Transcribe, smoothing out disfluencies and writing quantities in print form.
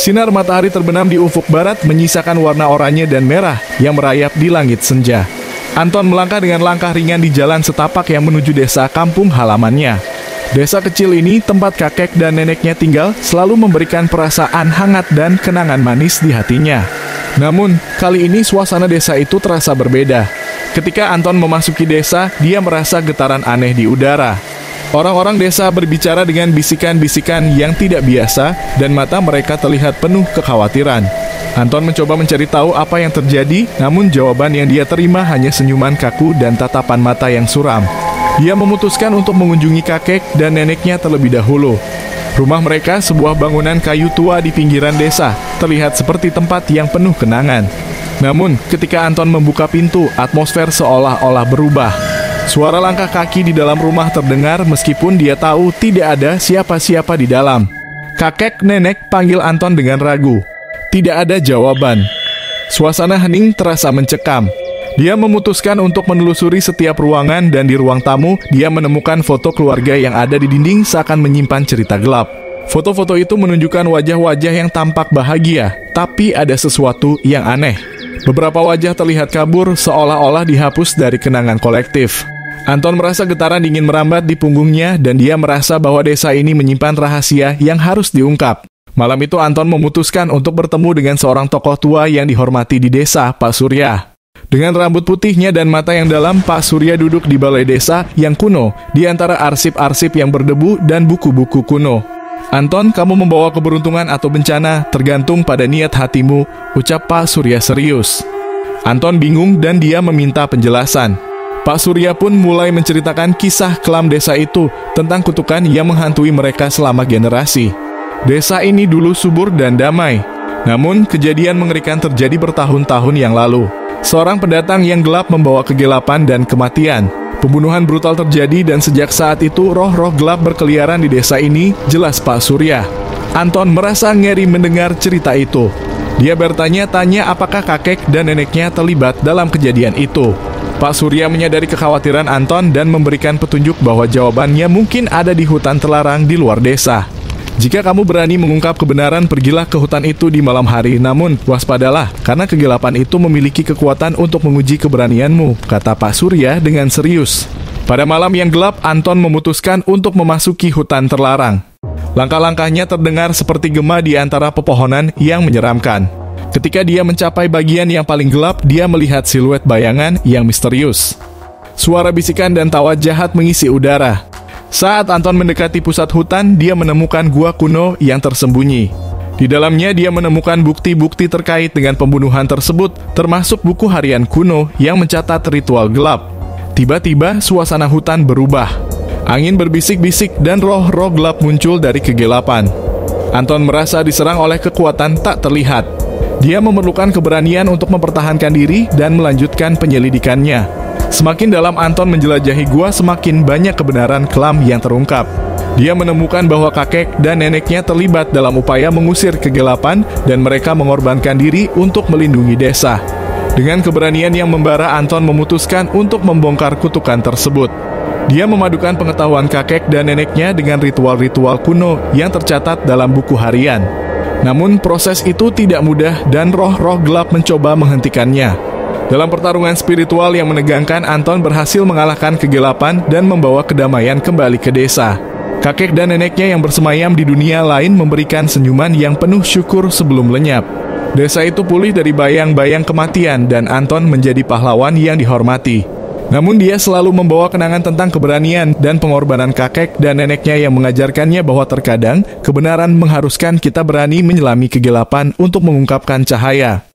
Sinar matahari terbenam di ufuk barat menyisakan warna oranye dan merah yang merayap di langit senja. Anton melangkah dengan langkah ringan di jalan setapak yang menuju desa kampung halamannya. Desa kecil ini, tempat kakek dan neneknya tinggal, selalu memberikan perasaan hangat dan kenangan manis di hatinya. Namun, kali ini suasana desa itu terasa berbeda. Ketika Anton memasuki desa, dia merasa getaran aneh di udara. Orang-orang desa berbicara dengan bisikan-bisikan yang tidak biasa dan mata mereka terlihat penuh kekhawatiran. Anton mencoba mencari tahu apa yang terjadi, namun jawaban yang dia terima hanya senyuman kaku dan tatapan mata yang suram. Dia memutuskan untuk mengunjungi kakek dan neneknya terlebih dahulu. Rumah mereka, sebuah bangunan kayu tua di pinggiran desa, terlihat seperti tempat yang penuh kenangan. Namun, ketika Anton membuka pintu, atmosfer seolah-olah berubah. Suara langkah kaki di dalam rumah terdengar meskipun dia tahu tidak ada siapa-siapa di dalam. Kakek nenek panggil Anton dengan ragu. Tidak ada jawaban. Suasana hening terasa mencekam. Dia memutuskan untuk menelusuri setiap ruangan dan di ruang tamu dia menemukan foto keluarga yang ada di dinding seakan menyimpan cerita gelap. Foto-foto itu menunjukkan wajah-wajah yang tampak bahagia, tapi ada sesuatu yang aneh. Beberapa wajah terlihat kabur seolah-olah dihapus dari kenangan kolektif. Anton merasa getaran dingin merambat di punggungnya dan dia merasa bahwa desa ini menyimpan rahasia yang harus diungkap. Malam itu Anton memutuskan untuk bertemu dengan seorang tokoh tua yang dihormati di desa, Pak Surya. Dengan rambut putihnya dan mata yang dalam, Pak Surya duduk di balai desa yang kuno, di antara arsip-arsip yang berdebu dan buku-buku kuno. Anton, kamu membawa keberuntungan atau bencana tergantung pada niat hatimu, ucap Pak Surya serius. Anton bingung dan dia meminta penjelasan. Pak Surya pun mulai menceritakan kisah kelam desa itu tentang kutukan yang menghantui mereka selama generasi. Desa ini dulu subur dan damai. Namun, kejadian mengerikan terjadi bertahun-tahun yang lalu. Seorang pendatang yang gelap membawa kegelapan dan kematian. Pembunuhan brutal terjadi dan sejak saat itu roh-roh gelap berkeliaran di desa ini, jelas Pak Surya. Anton merasa ngeri mendengar cerita itu. Dia bertanya-tanya apakah kakek dan neneknya terlibat dalam kejadian itu. Pak Surya menyadari kekhawatiran Anton dan memberikan petunjuk bahwa jawabannya mungkin ada di hutan terlarang di luar desa. Jika kamu berani mengungkap kebenaran, pergilah ke hutan itu di malam hari. Namun, waspadalah, karena kegelapan itu memiliki kekuatan untuk menguji keberanianmu, kata Pak Surya dengan serius. Pada malam yang gelap, Anton memutuskan untuk memasuki hutan terlarang. Langkah-langkahnya terdengar seperti gema di antara pepohonan yang menyeramkan. Ketika dia mencapai bagian yang paling gelap, dia melihat siluet bayangan yang misterius. Suara bisikan dan tawa jahat mengisi udara. Saat Anton mendekati pusat hutan, dia menemukan gua kuno yang tersembunyi. Di dalamnya dia menemukan bukti-bukti terkait dengan pembunuhan tersebut, termasuk buku harian kuno yang mencatat ritual gelap. Tiba-tiba suasana hutan berubah. Angin berbisik-bisik dan roh-roh gelap muncul dari kegelapan. Anton merasa diserang oleh kekuatan tak terlihat. Dia memerlukan keberanian untuk mempertahankan diri dan melanjutkan penyelidikannya. Semakin dalam Anton menjelajahi gua, semakin banyak kebenaran kelam yang terungkap. Dia menemukan bahwa kakek dan neneknya terlibat dalam upaya mengusir kegelapan dan mereka mengorbankan diri untuk melindungi desa. Dengan keberanian yang membara, Anton memutuskan untuk membongkar kutukan tersebut. Dia memadukan pengetahuan kakek dan neneknya dengan ritual-ritual kuno yang tercatat dalam buku harian. Namun proses itu tidak mudah dan roh-roh gelap mencoba menghentikannya. Dalam pertarungan spiritual yang menegangkan, Anton berhasil mengalahkan kegelapan dan membawa kedamaian kembali ke desa. Kakek dan neneknya yang bersemayam di dunia lain memberikan senyuman yang penuh syukur sebelum lenyap. Desa itu pulih dari bayang-bayang kematian dan Anton menjadi pahlawan yang dihormati. Namun dia selalu membawa kenangan tentang keberanian dan pengorbanan kakek dan neneknya yang mengajarkannya bahwa terkadang kebenaran mengharuskan kita berani menyelami kegelapan untuk mengungkapkan cahaya.